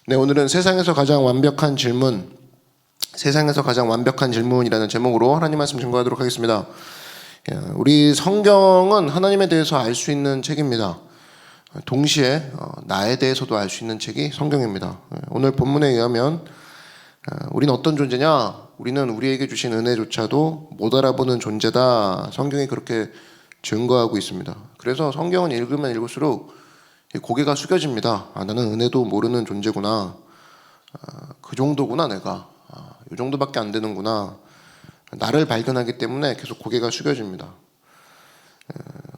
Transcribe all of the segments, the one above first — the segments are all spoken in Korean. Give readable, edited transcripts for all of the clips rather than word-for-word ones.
네, 오늘은 세상에서 가장 완벽한 질문이라는 제목으로 하나님 말씀 증거하도록 하겠습니다. 우리 성경은 하나님에 대해서 알 수 있는 책입니다. 동시에 나에 대해서도 알 수 있는 책이 성경입니다. 오늘 본문에 의하면 우리는 어떤 존재냐? 우리는 우리에게 주신 은혜조차도 못 알아보는 존재다. 성경이 그렇게 증거하고 있습니다. 그래서 성경은 읽으면 읽을수록 고개가 숙여집니다. 나는 은혜도 모르는 존재구나. 그 정도구나 내가. 이 정도밖에 안 되는구나. 나를 발견하기 때문에 계속 고개가 숙여집니다.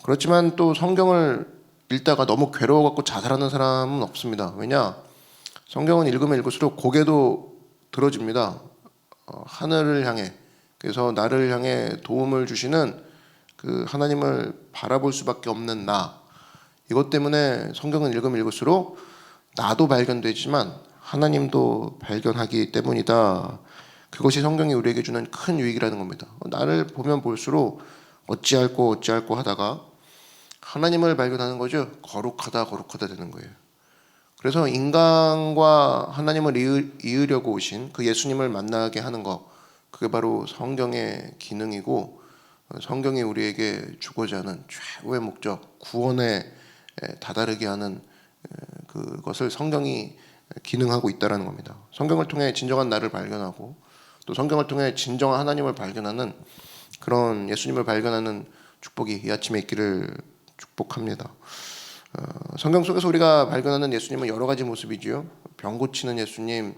그렇지만 또 성경을 읽다가 너무 괴로워갖고 자살하는 사람은 없습니다. 왜냐? 성경은 읽으면 읽을수록 고개도 들어집니다. 하늘을 향해. 그래서 나를 향해 도움을 주시는 그 하나님을 바라볼 수밖에 없는 나. 이것 때문에 성경은 읽으면 읽을수록 나도 발견되지만 하나님도 발견하기 때문이다. 그것이 성경이 우리에게 주는 큰 유익이라는 겁니다. 나를 보면 볼수록 어찌할꼬 하다가 하나님을 발견하는 거죠. 거룩하다 되는 거예요. 그래서 인간과 하나님을 이으려고 오신 그 예수님을 만나게 하는 것, 그게 바로 성경의 기능이고, 성경이 우리에게 주고자 하는 최고의 목적, 구원에 다다르게 하는 그것을 성경이 기능하고 있다는 겁니다. 성경을 통해 진정한 나를 발견하고 또 성경을 통해 진정한 하나님을 발견하는 그런 예수님을 발견하는 축복이 이 아침에 있기를 축복합니다. 성경 속에서 우리가 발견하는 예수님은 여러 가지 모습이지요. 병 고치는 예수님,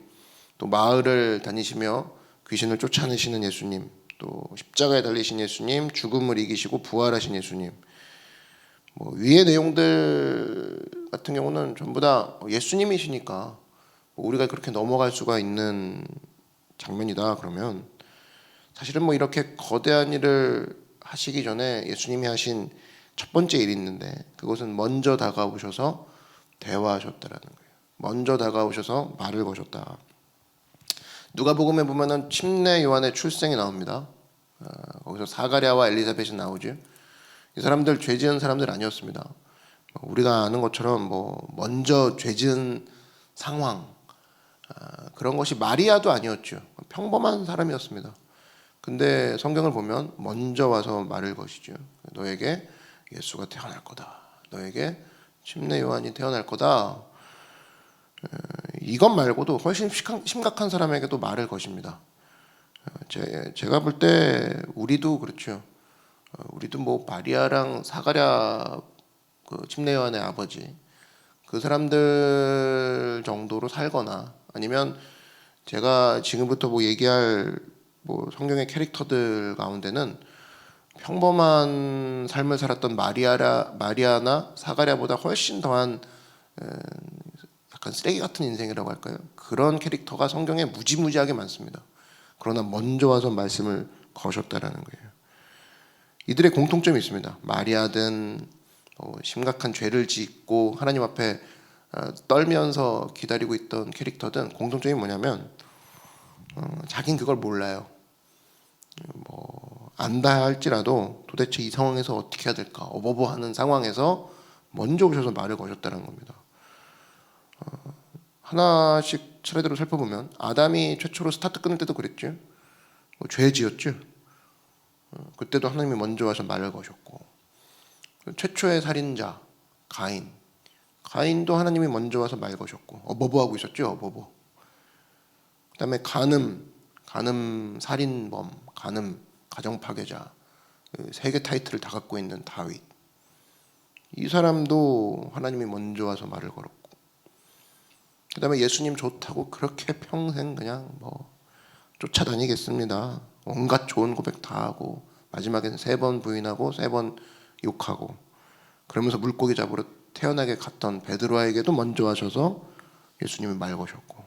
또 마을을 다니시며 귀신을 쫓아내시는 예수님, 또 십자가에 달리신 예수님, 죽음을 이기시고 부활하신 예수님. 위의 내용들 같은 경우는 전부 다 예수님이시니까 우리가 그렇게 넘어갈 수가 있는 장면이다. 그러면 사실은 이렇게 거대한 일을 하시기 전에 예수님이 하신 첫 번째 일이 있는데, 그것은 먼저 다가오셔서 대화하셨다라는 거예요. 먼저 다가오셔서 말을 거셨다. 누가복음에 보면은 침례 요한의 출생이 나옵니다. 거기서 사가랴와 엘리사벳이 나오죠. 이 사람들 죄 지은 사람들 아니었습니다. 우리가 아는 것처럼 먼저 죄 지은 상황, 그런 것이 마리아도 아니었죠. 평범한 사람이었습니다. 근데 성경을 보면 먼저 와서 말을 거시죠. 너에게 예수가 태어날 거다. 너에게 침례 요한이 태어날 거다. 이것 말고도 훨씬 심각한 사람에게도 말을 거십니다. 제가 볼 때 우리도 그렇죠. 우리도 마리아랑 사가랴 그 침례 요한의 아버지, 그 사람들 정도로 살거나, 아니면 제가 지금부터 얘기할 성경의 캐릭터들 가운데는 평범한 삶을 살았던 마리아나 사가랴보다 훨씬 더한 약간 쓰레기 같은 인생이라고 할까요? 그런 캐릭터가 성경에 무지무지하게 많습니다. 그러나 먼저 와서 말씀을 거셨다라는 거예요. 이들의 공통점이 있습니다. 마리아든 심각한 죄를 짓고 하나님 앞에 떨면서 기다리고 있던 캐릭터든 공통점이 뭐냐면 자긴 그걸 몰라요. 안다 할지라도 도대체 이 상황에서 어떻게 해야 될까 어버버하는 상황에서 먼저 오셔서 말을 거셨다는 겁니다. 하나씩 차례대로 살펴보면 아담이 최초로 스타트 끊을 때도 그랬죠. 죄 지었죠. 그때도 하나님이 먼저 와서 말을 거셨고, 최초의 살인자 가인도 하나님이 먼저 와서 말 거셨고 어버버하고 있었죠. 어버버. 그다음에 간음 살인범, 간음 가정 파괴자, 세계 타이틀을 다 갖고 있는 다윗. 이 사람도 하나님이 먼저 와서 말을 걸었고, 그다음에 예수님 좋다고 그렇게 평생 그냥 쫓아다니겠습니다. 온갖 좋은 고백 다 하고 마지막에는 3번 부인하고 3번 욕하고, 그러면서 물고기 잡으러 태어나게 갔던 베드로에게도 먼저 하셔서 예수님이 말 거셨고,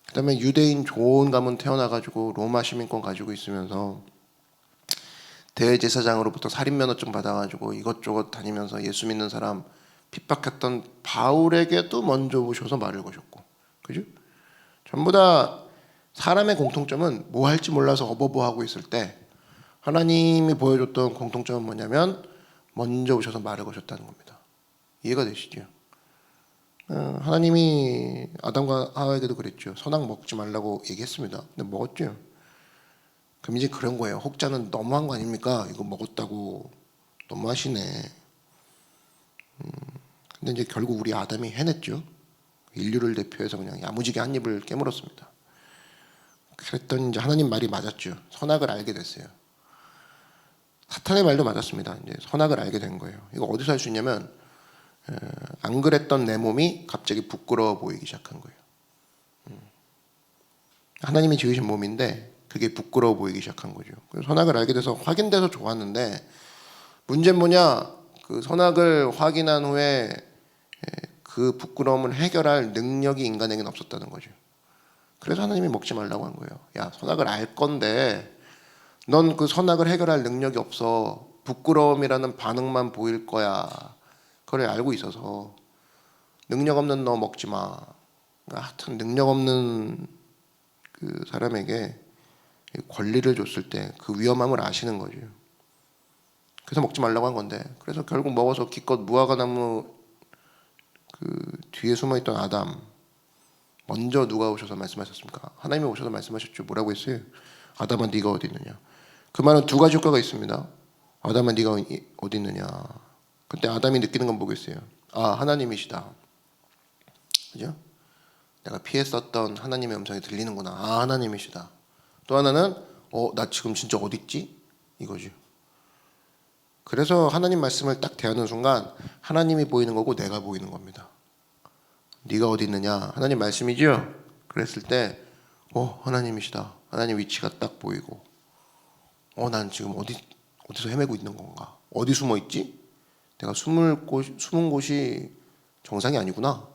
그다음에 유대인 좋은 가문 태어나가지고 로마 시민권 가지고 있으면서 대제사장으로부터 살인면허증 받아가지고 이것저것 다니면서 예수 믿는 사람 핍박했던 바울에게도 먼저 오셔서 말을 거셨고, 그죠? 전부 다 사람의 공통점은 뭐 할지 몰라서 어버버하고 있을 때 하나님이 보여줬던 공통점은 뭐냐면 먼저 오셔서 말을 거셨다는 겁니다. 이해가 되시죠? 하나님이 아담과 하와에게도 그랬죠. 선악 먹지 말라고 얘기했습니다. 근데 먹었죠. 그럼 이제 그런 거예요. 혹자는 너무한 거 아닙니까? 이거 먹었다고 너무하시네. 근데 이제 결국 우리 아담이 해냈죠. 인류를 대표해서 그냥 야무지게 한 입을 깨물었습니다. 그랬더니 이제 하나님 말이 맞았죠. 선악을 알게 됐어요. 사탄의 말도 맞았습니다. 이제 선악을 알게 된 거예요. 이거 어디서 할 수 있냐면 안 그랬던 내 몸이 갑자기 부끄러워 보이기 시작한 거예요. 하나님이 지으신 몸인데 그게 부끄러워 보이기 시작한 거죠. 선악을 알게 돼서 확인돼서 좋았는데 문제는 뭐냐? 그 선악을 확인한 후에 그 부끄러움을 해결할 능력이 인간에게는 없었다는 거죠. 그래서 하나님이 먹지 말라고 한 거예요. 야, 선악을 알 건데 넌 그 선악을 해결할 능력이 없어. 부끄러움이라는 반응만 보일 거야. 그걸 알고 있어서 능력 없는 너 먹지 마. 그러니까 하여튼 능력 없는 그 사람에게 권리를 줬을 때 그 위험함을 아시는 거죠. 그래서 먹지 말라고 한 건데 그래서 결국 먹어서 기껏 무화과 나무 그 뒤에 숨어있던 아담 먼저 누가 오셔서 말씀하셨습니까? 하나님이 오셔서 말씀하셨죠. 뭐라고 했어요? 아담아 네가 어디 있느냐. 그 말은 두 가지 효과가 있습니다. 아담아 네가 어디 있느냐. 그때 아담이 느끼는 건 뭐겠어요? 아, 하나님이시다. 그죠? 내가 피했었던 하나님의 음성이 들리는구나. 아, 하나님이시다. 또 하나는 나 지금 진짜 어디 있지? 이거죠. 그래서 하나님 말씀을 딱 대하는 순간 하나님이 보이는 거고 내가 보이는 겁니다. 네가 어디 있느냐? 하나님 말씀이죠? 그랬을 때 하나님이시다. 하나님 위치가 딱 보이고 난 지금 어디서 헤매고 있는 건가? 어디 숨어 있지? 내가 숨은 곳이 정상이 아니구나.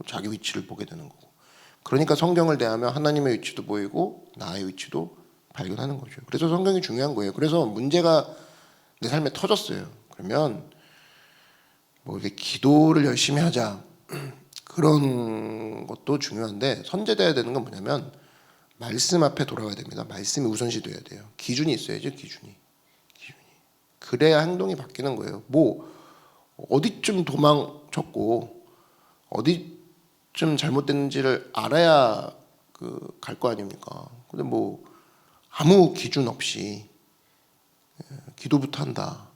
자기 위치를 보게 되는 거고. 그러니까 성경을 대하면 하나님의 위치도 보이고 나의 위치도 발견하는 거죠. 그래서 성경이 중요한 거예요. 그래서 문제가 내 삶에 터졌어요. 그러면 뭐 이렇게 기도를 열심히 하자 그런 것도 중요한데 선제돼야 되는 건 뭐냐면 말씀 앞에 돌아가야 됩니다. 말씀이 우선시 돼야 돼요. 기준이 있어야죠. 기준이. 그래야 행동이 바뀌는 거예요. 뭐 어디쯤 도망쳤고 어디쯤 잘못됐는지를 알아야 갈 거 아닙니까? 근데 뭐 아무 기준 없이 기도부터 한다.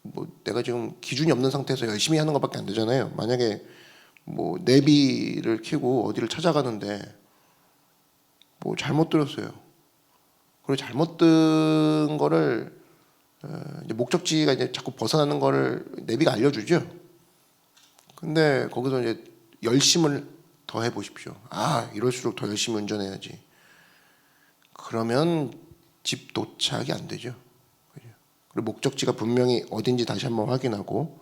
뭐 내가 지금 기준이 없는 상태에서 열심히 하는 것밖에 안 되잖아요. 만약에 뭐 내비를 켜고 어디를 찾아가는데 뭐 잘못 들었어요. 그리고 잘못 든 거를 이제 목적지가 이제 자꾸 벗어나는 거를 내비가 알려주죠. 근데 거기서 이제 열심을 더 해보십시오. 아, 이럴수록 더 열심히 운전해야지. 그러면 집 도착이 안 되죠. 그리고 목적지가 분명히 어딘지 다시 한번 확인하고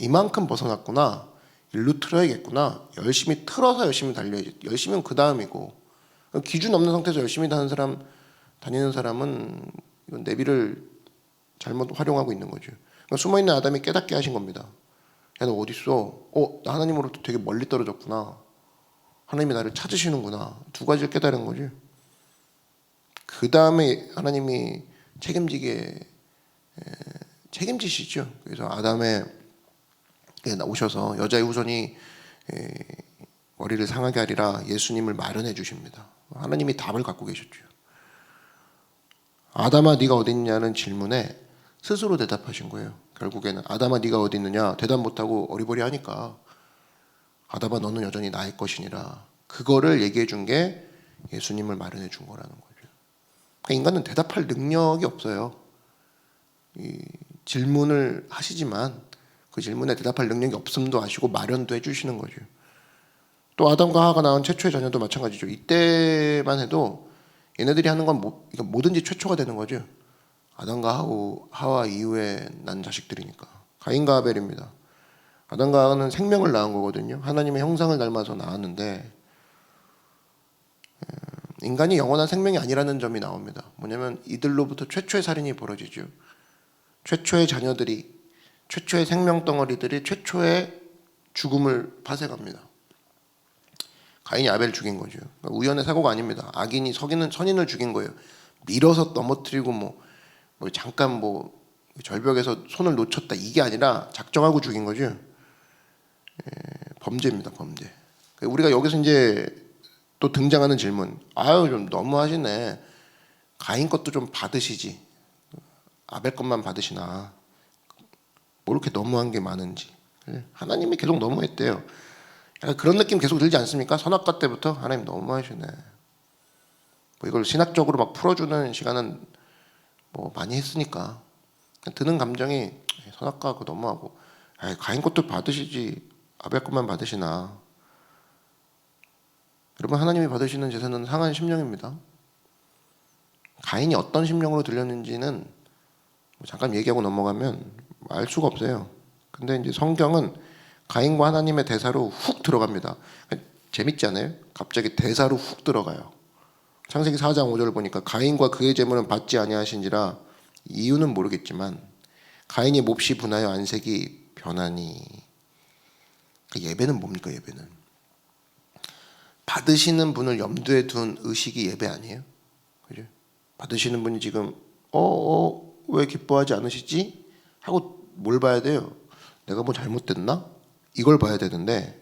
이만큼 벗어났구나. 일로 틀어야겠구나. 열심히 틀어서 열심히 달려야지. 열심히는 그 다음이고 기준 없는 상태에서 열심히 다니는 사람은 이건 내비를 잘못 활용하고 있는 거죠. 그러니까 숨어있는 아담이 깨닫게 하신 겁니다. 야, 너 어디 있어? 나 하나님으로부터 되게 멀리 떨어졌구나. 하나님이 나를 찾으시는구나. 두 가지를 깨달은 거죠. 그 다음에 하나님이 책임지시죠. 그래서 아담에 오셔서 여자의 후손이 머리를 상하게 하리라 예수님을 마련해 주십니다. 하나님이 답을 갖고 계셨죠. 아담아 네가 어디 있냐는 질문에 스스로 대답하신 거예요. 결국에는 아담아 네가 어디 있느냐 대답 못하고 어리버리하니까 아담아 너는 여전히 나의 것이니라. 그거를 얘기해 준 게 예수님을 마련해 준 거라는 거죠. 그러니까 인간은 대답할 능력이 없어요. 이 질문을 하시지만 그 질문에 대답할 능력이 없음도 아시고 마련도 해주시는 거죠. 또 아담과 하와가 낳은 최초의 자녀도 마찬가지죠. 이때만 해도 얘네들이 하는 건 뭐든지 최초가 되는 거죠. 아담과 하와 이후에 난 자식들이니까. 가인과 아벨입니다. 아담과 하와는 생명을 낳은 거거든요. 하나님의 형상을 닮아서 낳았는데 인간이 영원한 생명이 아니라는 점이 나옵니다. 뭐냐면 이들로부터 최초의 살인이 벌어지죠. 최초의 자녀들이 최초의 생명 덩어리들이 최초의 죽음을 파생합니다. 가인이 아벨을 죽인 거죠. 그러니까 우연의 사고가 아닙니다. 악인이 선인을 죽인 거예요. 밀어서 넘어뜨리고 뭐 잠깐 절벽에서 손을 놓쳤다 이게 아니라 작정하고 죽인 거죠. 범죄입니다. 범죄. 우리가 여기서 이제 또 등장하는 질문. 아유 좀 너무하시네. 가인 것도 좀 받으시지. 아벨 것만 받으시나. 뭐 이렇게 너무한 게 많은지. 하나님이 계속 너무했대요. 약간 그런 느낌 계속 들지 않습니까? 선악과 때부터 하나님 너무하시네. 뭐 이걸 신학적으로 막 풀어주는 시간은 뭐 많이 했으니까 드는 감정이 선악과 그거 너무하고 가인 것도 받으시지 아벨 것만 받으시나. 여러분 하나님이 받으시는 제사는 상한 심령입니다. 가인이 어떤 심령으로 들렸는지는 잠깐 얘기하고 넘어가면 알 수가 없어요. 근데 이제 성경은 가인과 하나님의 대사로 훅 들어갑니다. 재밌지 않아요? 갑자기 대사로 훅 들어가요. 창세기 4장 5절을 보니까 가인과 그의 재물은 받지 아니하신지라. 이유는 모르겠지만 가인이 몹시 분하여 안색이 변하니. 예배는 뭡니까? 예배는 받으시는 분을 염두에 둔 의식이 예배 아니에요? 그죠? 받으시는 분이 지금 왜 기뻐하지 않으시지? 하고 뭘 봐야 돼요? 내가 뭐 잘못됐나? 이걸 봐야 되는데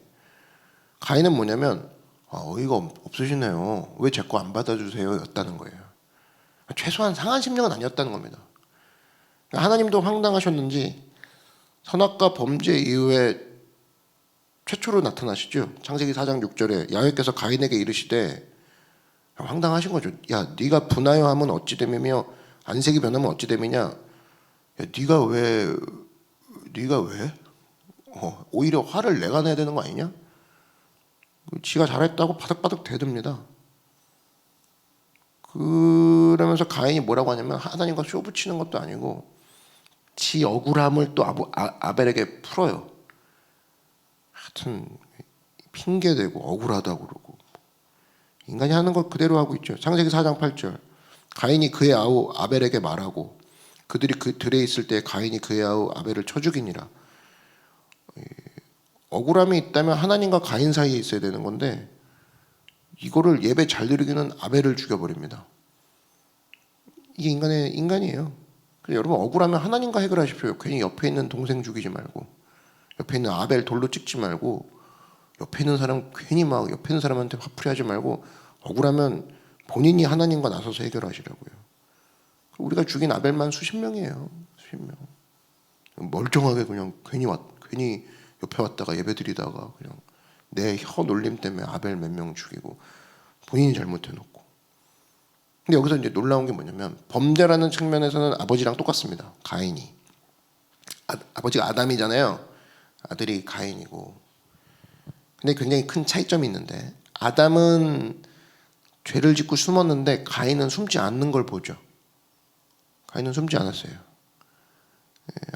가인은 뭐냐면 어이가 없으시네요. 왜 제 거 안 받아주세요? 였다는 거예요. 최소한 상한 심령은 아니었다는 겁니다. 하나님도 황당하셨는지 선악과 범죄 이후에 최초로 나타나시죠. 창세기 4장 6절에 야훼께서 가인에게 이르시되, 황당하신 거죠. 야 네가 분하여 하면 어찌 됨이며 안색이 변하면 어찌 됨이냐. 야 네가 왜 오히려 화를 내가 내야 되는 거 아니냐? 지가 잘했다고 바득바득 대듭니다. 그러면서 가인이 뭐라고 하냐면 하나님과 쇼 붙이는 것도 아니고 지 억울함을 또 아벨에게 풀어요. 하여튼 핑계대고 억울하다고 그러고 인간이 하는 것 그대로 하고 있죠. 창세기 4장 8절 가인이 그의 아우 아벨에게 말하고 그들이 그 들에 있을 때 가인이 그의 아우 아벨을 쳐 죽이니라. 억울함이 있다면 하나님과 가인 사이에 있어야 되는 건데 이거를 예배 잘 드리기는 아벨을 죽여버립니다. 이게 인간이에요. 여러분 억울하면 하나님과 해결하십시오. 괜히 옆에 있는 동생 죽이지 말고 옆에 있는 아벨 돌로 찍지 말고 옆에 있는 사람 괜히 막 옆에 있는 사람한테 화풀이하지 말고 억울하면 본인이 하나님과 나서서 해결하시라고요. 우리가 죽인 아벨만 수십 명이에요. 수십 명. 멀쩡하게 그냥 괜히 옆에 왔다가 예배드리다가 그냥 내 혀 놀림 때문에 아벨 몇 명 죽이고 본인이 잘못해놓고. 근데 여기서 이제 놀라운 게 뭐냐면 범죄라는 측면에서는 아버지랑 똑같습니다. 가인이 아버지가 아담이잖아요. 아들이 가인이고. 근데 굉장히 큰 차이점이 있는데 아담은 죄를 짓고 숨었는데 가인은 숨지 않는 걸 보죠. 가인은 숨지 않았어요.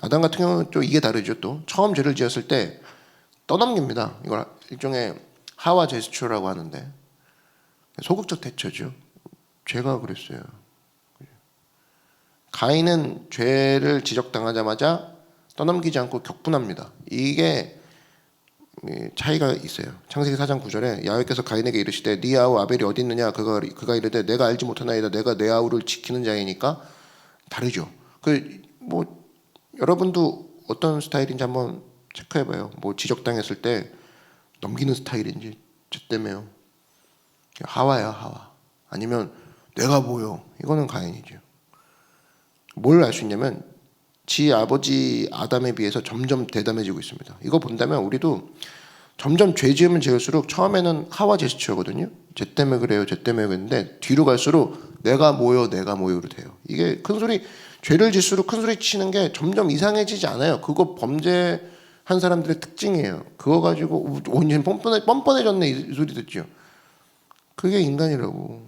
아담 같은 경우는 또 이게 다르죠. 또 처음 죄를 지었을 때 떠넘깁니다. 이걸 일종의 하와 제스처라고 하는데 소극적 대처죠. 죄가 그랬어요. 가인은 죄를 지적당하자마자 떠넘기지 않고 격분합니다. 이게 차이가 있어요. 창세기 4장 9절에 야훼께서 가인에게 이르시되 네 아우 아벨이 어디 있느냐. 그가 이르되 내가 알지 못하나이다. 내가 내 아우를 지키는 자이니까. 다르죠. 여러분도 어떤 스타일인지 한번 체크해봐요. 뭐 지적당했을 때 넘기는 스타일인지. 저 때문에요. 하와야 하와. 아니면 내가 보여. 이거는 가인이죠. 뭘 알 수 있냐면 지 아버지 아담에 비해서 점점 대담해지고 있습니다. 이거 본다면 우리도 점점 죄 지으면 지을수록 처음에는 하와 제스처거든요. 쟤 때문에 그래요. 쟤 때문에 그랬는데 뒤로 갈수록 내가 모여로 돼요. 이게 큰소리 죄를 짓수록 큰소리 치는 게 점점 이상해지지 않아요. 그거 범죄한 사람들의 특징이에요. 그거 가지고 완전 뻔뻔해졌네 이 소리 듣죠. 그게 인간이라고.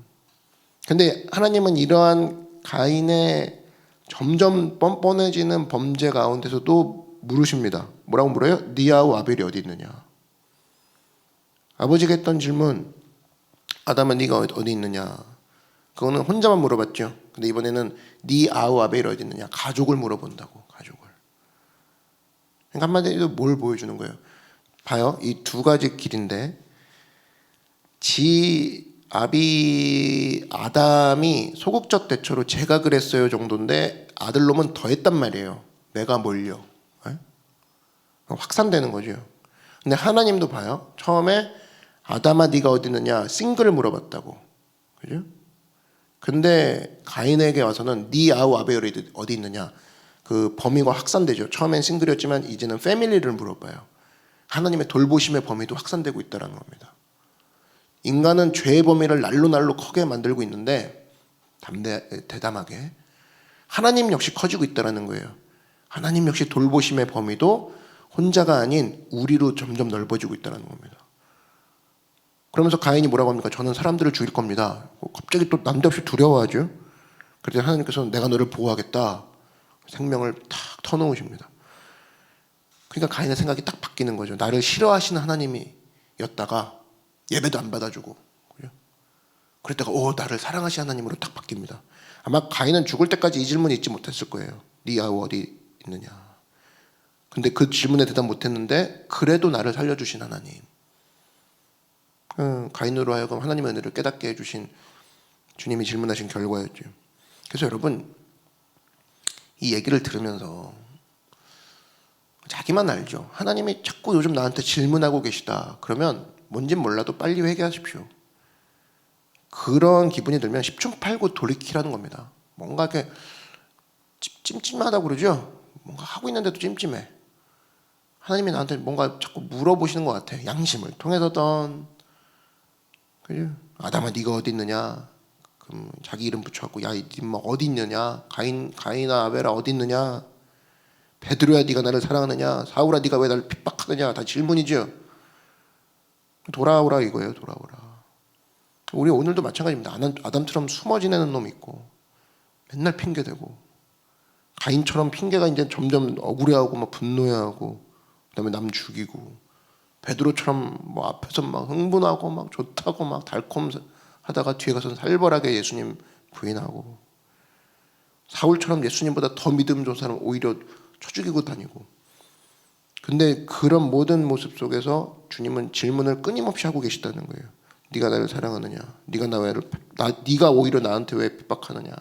근데 하나님은 이러한 가인의 점점 뻔뻔해지는 범죄 가운데서도 물으십니다. 뭐라고 물어요? 네 아우 아벨이 어디 있느냐. 아버지가 했던 질문 아담아 네가 어디 있느냐. 그거는 혼자만 물어봤죠. 근데 이번에는 네 아우 아벨이 어디 있느냐. 가족을 물어본다고. 가족을. 그러니까 한마디로 뭘 보여주는 거예요. 봐요. 이 두 가지 길인데 아담이 소극적 대처로 제가 그랬어요 정도인데 아들놈은 더 했단 말이에요. 내가 뭘요? 확산되는 거죠. 근데 하나님도 봐요. 처음에 아담아 네가 어디 있느냐 싱글을 물어봤다고. 그죠? 근데 가인에게 와서는 네 아우 아벨이 어디 있느냐, 그 범위가 확산되죠. 처음엔 싱글이었지만 이제는 패밀리를 물어봐요. 하나님의 돌보심의 범위도 확산되고 있다는 겁니다. 인간은 죄의 범위를 날로 크게 만들고 있는데 대담하게 하나님 역시 커지고 있다는 거예요. 하나님 역시 돌보심의 범위도 혼자가 아닌 우리로 점점 넓어지고 있다는 겁니다. 그러면서 가인이 뭐라고 합니까? 저는 사람들을 죽일 겁니다. 갑자기 또 난데없이 두려워하죠. 그래서 하나님께서는 내가 너를 보호하겠다. 생명을 탁 터놓으십니다. 그러니까 가인의 생각이 딱 바뀌는 거죠. 나를 싫어하시는 하나님이었다가 예배도 안 받아주고, 그랬다가 나를 사랑하시는 하나님으로 딱 바뀝니다. 아마 가인은 죽을 때까지 이 질문 잊지 못했을 거예요. 네 아우 어디 있느냐. 근데 그 질문에 대답 못했는데 그래도 나를 살려주신 하나님, 가인으로 하여금 하나님의 은혜를 깨닫게 해주신 주님이 질문하신 결과였죠. 그래서 여러분, 이 얘기를 들으면서 자기만 알죠. 하나님이 자꾸 요즘 나한테 질문하고 계시다. 그러면 뭔진 몰라도 빨리 회개하십시오. 그런 기분이 들면 10초 팔고 돌이키라는 겁니다. 뭔가 이렇게 찜찜하다고 그러죠. 뭔가 하고 있는데도 찜찜해. 하나님이 나한테 뭔가 자꾸 물어보시는 것 같아. 양심을 통해서든. 그죠? 아담아 네가 어디 있느냐. 그럼 자기 이름 붙여갖고 야 뭐 어디 있느냐. 가인아 아벨아 어디 있느냐. 베드로야 네가 나를 사랑하느냐. 사울아 네가 왜 나를 핍박하느냐. 다 질문이죠. 돌아오라 이거예요. 돌아오라. 우리 오늘도 마찬가지입니다. 아담처럼 숨어 지내는 놈이 있고 맨날 핑계대고, 가인처럼 핑계가 이제 점점 억울해하고 막 분노해하고 그다음에 남 죽이고, 베드로처럼 뭐 앞에서 막 흥분하고 막 좋다고 막 달콤하다가 뒤에 가서는 살벌하게 예수님 부인하고, 사울처럼 예수님보다 더 믿음 좋은 사람 오히려 쳐 죽이고 다니고. 근데 그런 모든 모습 속에서 주님은 질문을 끊임없이 하고 계시다는 거예요. 네가 나를 사랑하느냐? 네가 오히려 나한테 왜 핍박하느냐?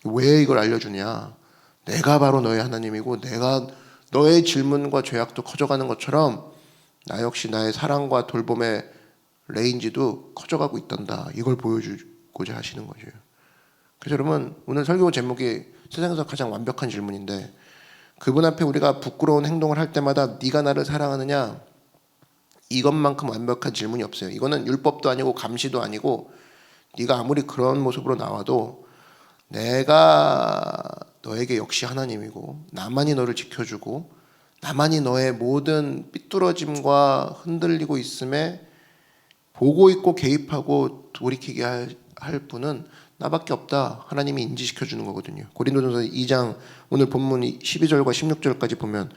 왜 이걸 알려주냐? 내가 바로 너의 하나님이고 내가 너의 질문과 죄악도 커져가는 것처럼 나 역시 나의 사랑과 돌봄의 레인지도 커져가고 있단다. 이걸 보여주고자 하시는 거죠. 그래서 여러분, 오늘 설교 제목이 세상에서 가장 완벽한 질문인데, 그분 앞에 우리가 부끄러운 행동을 할 때마다 네가 나를 사랑하느냐, 이것만큼 완벽한 질문이 없어요. 이거는 율법도 아니고 감시도 아니고, 네가 아무리 그런 모습으로 나와도 내가 너에게 역시 하나님이고 나만이 너를 지켜주고 나만이 너의 모든 삐뚤어짐과 흔들리고 있음에 보고 있고 개입하고 돌이키게 할 분은 나밖에 없다. 하나님이 인지시켜주는 거거든요. 고린도전서 2장 오늘 본문 12절과 16절까지 보면,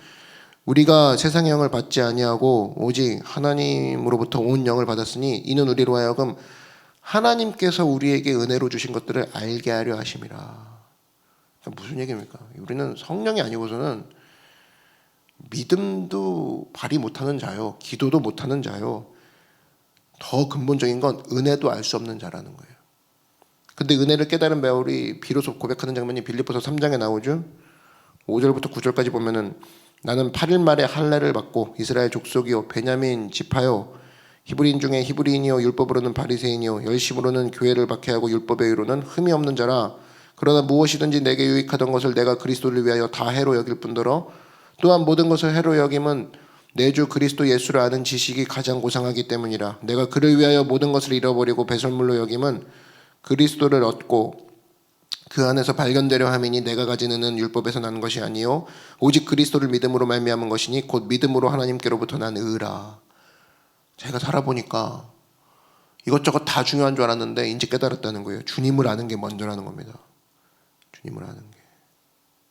우리가 세상의 영을 받지 아니하고 오직 하나님으로부터 온 영을 받았으니 이는 우리로 하여금 하나님께서 우리에게 은혜로 주신 것들을 알게 하려 하심이라. 무슨 얘기입니까? 우리는 성령이 아니고서는 믿음도 발휘 못하는 자요, 기도도 못하는 자요, 더 근본적인 건 은혜도 알 수 없는 자라는 거예요. 근데 은혜를 깨달은 바울이 비로소 고백하는 장면이 빌립보서 3장에 나오죠. 5절부터 9절까지 보면은 나는 8일 말에 할례를 받고 이스라엘 족속이요 베냐민 지파요 히브리인 중에 히브리인이요 율법으로는 바리새인이요 열심으로는 교회를 박해하고 율법의 의로는 흠이 없는 자라. 그러나 무엇이든지 내게 유익하던 것을 내가 그리스도를 위하여 다 해로 여길 뿐더러 또한 모든 것을 해로 여김은 내 주 그리스도 예수를 아는 지식이 가장 고상하기 때문이라. 내가 그를 위하여 모든 것을 잃어버리고 배설물로 여김은 그리스도를 얻고 그 안에서 발견되려 함이니 내가 가진 은은 율법에서 나는 것이 아니요 오직 그리스도를 믿음으로 말미암은 것이니 곧 믿음으로 하나님께로부터 난 의라. 제가 살아보니까 이것저것 다 중요한 줄 알았는데 이제 깨달았다는 거예요. 주님을 아는 게 먼저라는 겁니다. 주님을 아는 게.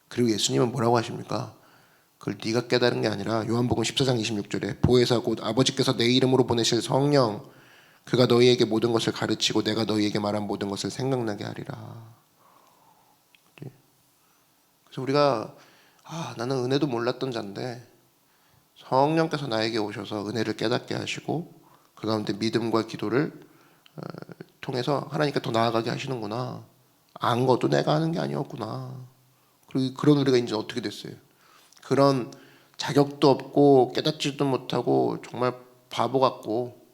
그리고 예수님은 뭐라고 하십니까? 그걸 네가 깨달은 게 아니라 요한복음 14장 26절에 보혜사 곧 아버지께서 내 이름으로 보내실 성령, 그가 너희에게 모든 것을 가르치고 내가 너희에게 말한 모든 것을 생각나게 하리라. 그래서 우리가 나는 은혜도 몰랐던 자인데 성령께서 나에게 오셔서 은혜를 깨닫게 하시고 그 가운데 믿음과 기도를 통해서 하나님께 더 나아가게 하시는구나. 안 것도 내가 아는 게 아니었구나. 그리고 그런 우리가 이제 어떻게 됐어요? 그런 자격도 없고 깨닫지도 못하고 정말 바보 같고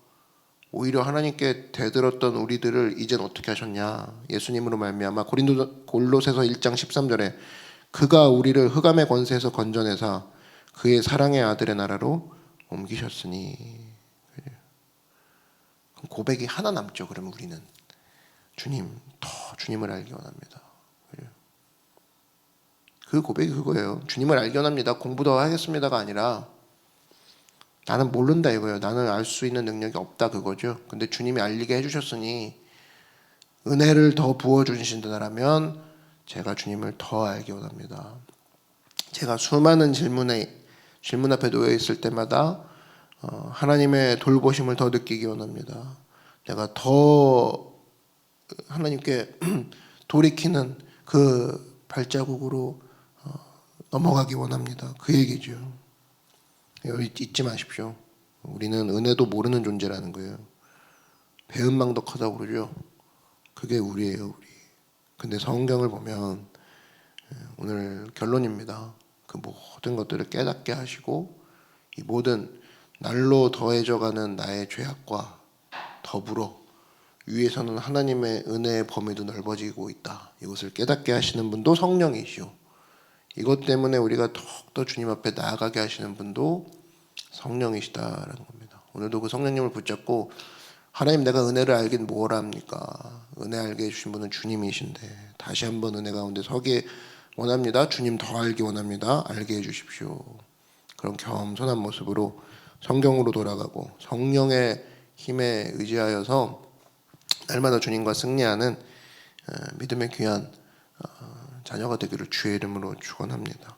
오히려 하나님께 대들었던 우리들을 이젠 어떻게 하셨냐. 예수님으로 말미암아 골로새서 1장 13절에 그가 우리를 흑암의 권세에서 건져내사 그의 사랑의 아들의 나라로 옮기셨으니. 고백이 하나 남죠. 그러면 우리는 주님, 더 주님을 알기 원합니다. 그 고백이 그거예요. 주님을 알기 원합니다. 공부 더 하겠습니다가 아니라 나는 모른다 이거예요. 나는 알 수 있는 능력이 없다 그거죠. 근데 주님이 알리게 해주셨으니 은혜를 더 부어주신다라면 제가 주님을 더 알기 원합니다. 제가 수많은 질문 앞에 놓여 있을 때마다 하나님의 돌보심을 더 느끼기 원합니다. 내가 더 하나님께 돌이키는 그 발자국으로 넘어가기 원합니다. 그 얘기죠. 잊지 마십시오. 우리는 은혜도 모르는 존재라는 거예요. 배은망덕하다고 그러죠. 그게 우리예요, 우리. 근데 성경을 보면 오늘 결론입니다. 그 모든 것들을 깨닫게 하시고 이 모든 날로 더해져가는 나의 죄악과 더불어 위에서는 하나님의 은혜의 범위도 넓어지고 있다. 이것을 깨닫게 하시는 분도 성령이시오. 이것 때문에 우리가 더욱더 주님 앞에 나아가게 하시는 분도 성령이시다라는 겁니다. 오늘도 그 성령님을 붙잡고 하나님 내가 은혜를 알긴 뭘 합니까? 은혜 알게 해주신 분은 주님이신데 다시 한번 은혜 가운데 서기 원합니다. 주님 더 알기 원합니다. 알게 해주십시오. 그런 겸손한 모습으로 성경으로 돌아가고 성령의 힘에 의지하여서 날마다 주님과 승리하는 믿음의 귀한 자녀가 되기를 주의 이름으로 축원합니다.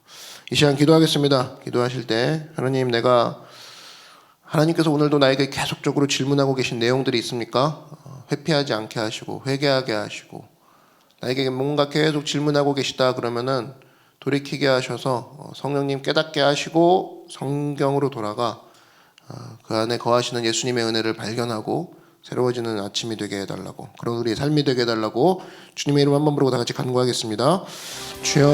이 시간 기도하겠습니다. 기도하실 때 하나님께서 오늘도 나에게 계속적으로 질문하고 계신 내용들이 있습니까? 회피하지 않게 하시고 회개하게 하시고 나에게 뭔가 계속 질문하고 계시다 그러면은 돌이키게 하셔서 성령님 깨닫게 하시고 성경으로 돌아가 그 안에 거하시는 예수님의 은혜를 발견하고 새로워지는 아침이 되게 해달라고, 그런 우리의 삶이 되게 해달라고 주님의 이름 한번 부르고 다 같이 간구하겠습니다. 주여